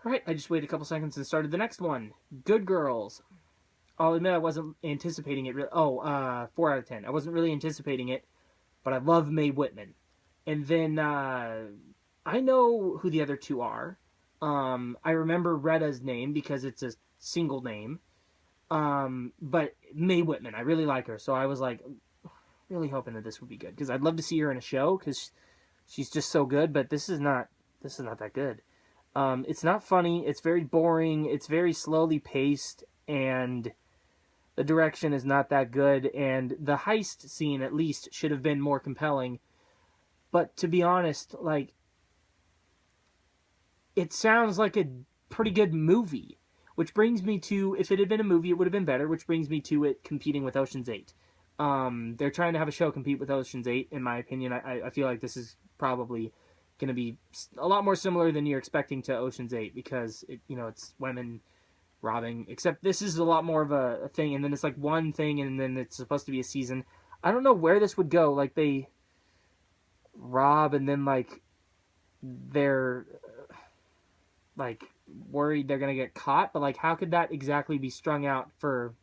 Alright, I just waited a couple seconds and started the next one. Good Girls. I'll admit I wasn't anticipating it. 4 out of 10. I wasn't really anticipating it, but I love Mae Whitman. And then I know who the other two are. I remember Retta's name because it's a single name. But Mae Whitman, I really like her, so I was like, really hoping that this would be good because I'd love to see her in a show because she's just so good. But this is not that good. It's not funny. It's very boring. It's very slowly paced, and the direction is not that good. And the heist scene, at least, should have been more compelling. But to be honest, like, it sounds like a pretty good movie. Which brings me to, if it had been a movie, it would have been better. Which brings me to it competing with Ocean's 8. They're trying to have a show compete with Ocean's 8, in my opinion. I feel like this is probably going to be a lot more similar than you're expecting to Ocean's 8 because, it's women robbing. Except this is a lot more of a thing, and then it's like one thing, and then it's supposed to be a season. I don't know where this would go. Like, they rob, and then, like, they're, like, worried they're going to get caught. But, like, how could that exactly be strung out for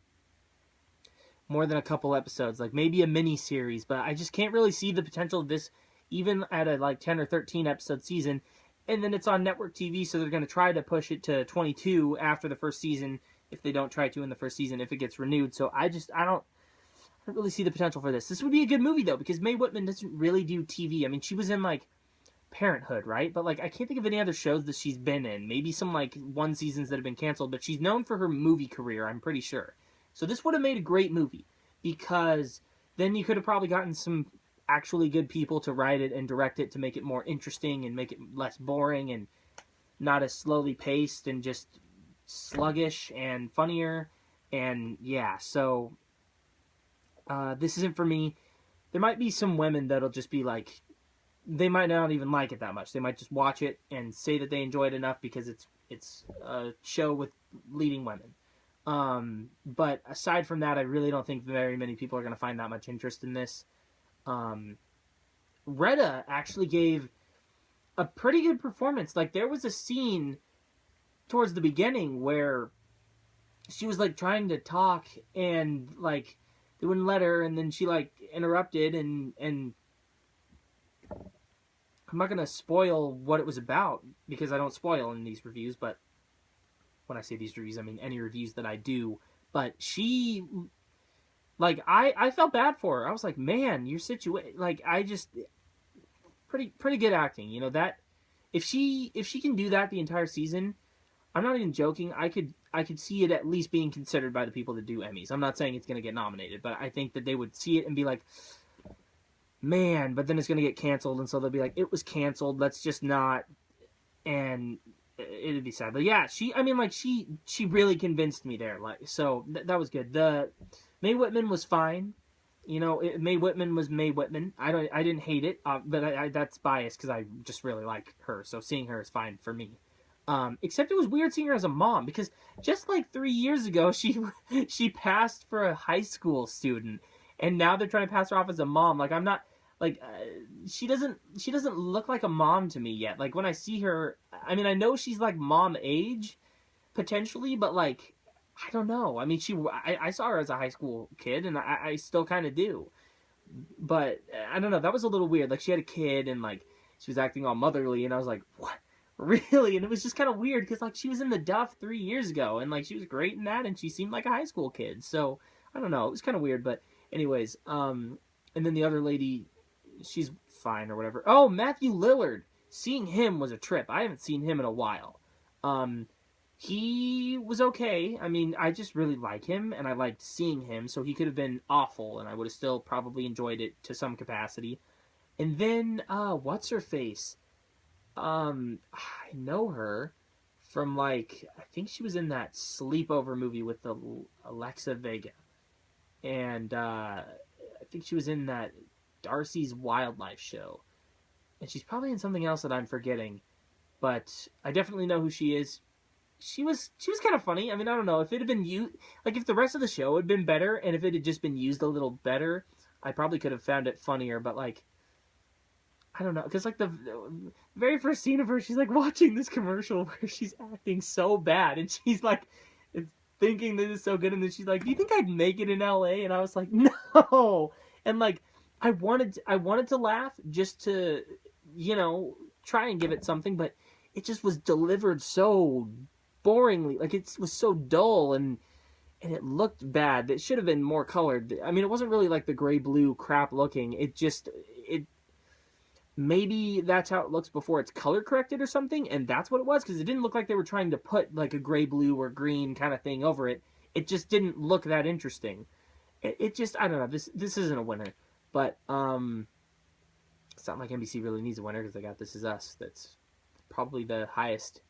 more than a couple episodes? Like, maybe a mini-series, but I just can't really see the potential of this even at a, like, 10 or 13 episode season. And then it's on network TV, so they're going to try to push it to 22 after the first season if they don't try to in the first season, if it gets renewed. So I don't really see the potential for this. This would be a good movie, though, because Mae Whitman doesn't really do TV. I mean, she was in, like, Parenthood, right? But, like, I can't think of any other shows that she's been in. Maybe some, like, one seasons that have been canceled, but she's known for her movie career, I'm pretty sure. So this would have made a great movie, because then you could have probably gotten some actually good people to write it and direct it to make it more interesting and make it less boring and not as slowly paced and just sluggish and funnier. And yeah, so this isn't for me. There might be some women that'll just be like, they might not even like it that much. They might just watch it and say that they enjoy it enough because it's a show with leading women. But aside from that, I really don't think very many people are going to find that much interest in this. Retta actually gave a pretty good performance. Like, there was a scene towards the beginning where she was, like, trying to talk and, like, they wouldn't let her, and then she, like, interrupted, and I'm not going to spoil what it was about because I don't spoil in these reviews, but when I say these reviews, I mean any reviews that I do. But she, like, I felt bad for her. I was like, man, your situation, like, I just, pretty good acting. That if she can do that the entire season, I'm not even joking. I could see it at least being considered by the people that do Emmys. I'm not saying it's going to get nominated, but I think that they would see it and be like, man, but then it's going to get canceled, and so they'll be like, it was canceled, let's just not, and it'd be sad. But yeah, she really convinced me there. Like, so that was good. The Mae Whitman was fine. Mae Whitman was Mae Whitman. I didn't hate it, but that's biased because I just really like her. So seeing her is fine for me. Except it was weird seeing her as a mom because just like 3 years ago she passed for a high school student, and now they're trying to pass her off as a mom. Like, I'm not. Like, she doesn't look like a mom to me yet. Like, when I see her, I mean, I know she's, like, mom age, potentially, but, like, I don't know. I mean, I saw her as a high school kid, and I still kind of do. But, I don't know, that was a little weird. Like, she had a kid, and, like, she was acting all motherly, and I was like, what? Really? And it was just kind of weird, because, like, she was in The Duff 3 years ago, and, like, she was great in that, and she seemed like a high school kid. So, I don't know. It was kind of weird, but anyways, and then the other lady, she's fine or whatever. Oh, Matthew Lillard. Seeing him was a trip. I haven't seen him in a while. He was okay. I mean, I just really like him, and I liked seeing him, so he could have been awful, and I would have still probably enjoyed it to some capacity. And then, what's her face? I know her from, like, I think she was in that Sleepover movie with the Alexa Vega. And, I think she was in that Darcy's Wildlife show. And she's probably in something else that I'm forgetting. But I definitely know who she is. She was kind of funny. I mean, I don't know. If it had been like, if the rest of the show had been better, and if it had just been used a little better, I probably could have found it funnier. But, like, I don't know, because like the very first scene of her, she's like watching this commercial where she's acting so bad, and she's like thinking this is so good, and then she's like, "Do you think I'd make it in LA?" And I was like, "No," and like I wanted to laugh just to, you know, try and give it something, but it just was delivered so boringly, like it was so dull and it looked bad. It should have been more colored. I mean, it wasn't really like the gray blue crap looking. It maybe that's how it looks before it's color corrected or something, and that's what it was, because it didn't look like they were trying to put like a gray blue or green kind of thing over it. It just didn't look that interesting. It just, I don't know, this isn't a winner, but it's not like NBC really needs a winner because they got This Is Us. That's probably the highest.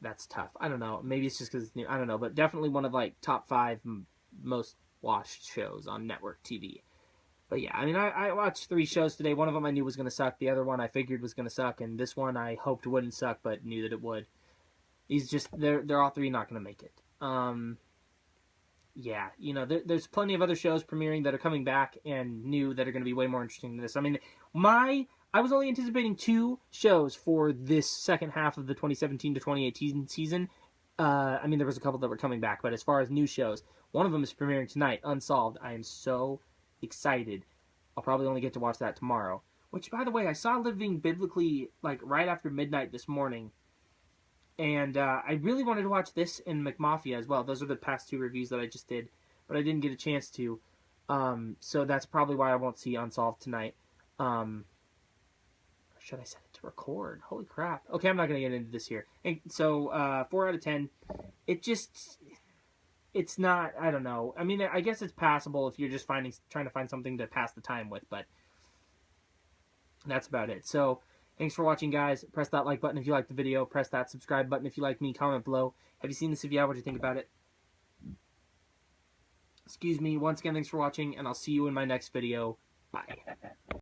That's tough. I don't know, maybe it's just because it's new. I don't know, but definitely one of like top 5 most watched shows on network TV. But yeah, I mean, I watched 3 shows today. One of them I knew was going to suck. The other one I figured was going to suck. And this one I hoped wouldn't suck, but knew that it would. These just, they're all 3 not going to make it. Yeah, you know, there's plenty of other shows premiering that are coming back and new that are going to be way more interesting than this. I mean, I was only anticipating 2 shows for this second half of the 2017 to 2018 season. I mean, there was a couple that were coming back, but as far as new shows, one of them is premiering tonight, Unsolved. I am so excited. I'll probably only get to watch that tomorrow. Which, by the way, I saw Living Biblically like right after midnight this morning, and I really wanted to watch this and McMafia as well. Those are the past 2 reviews that I just did, but I didn't get a chance to. So that's probably why I won't see Unsolved tonight. Should I set it to record? Holy crap! Okay, I'm not gonna get into this here. And so 4 out of 10. It just, it's not, I don't know. I mean, I guess it's passable if you're just trying to find something to pass the time with, but that's about it. So, thanks for watching, guys. Press that like button if you liked the video. Press that subscribe button if you like me. Comment below. Have you seen this? If you have, what do you think about it? Excuse me. Once again, thanks for watching, and I'll see you in my next video. Bye.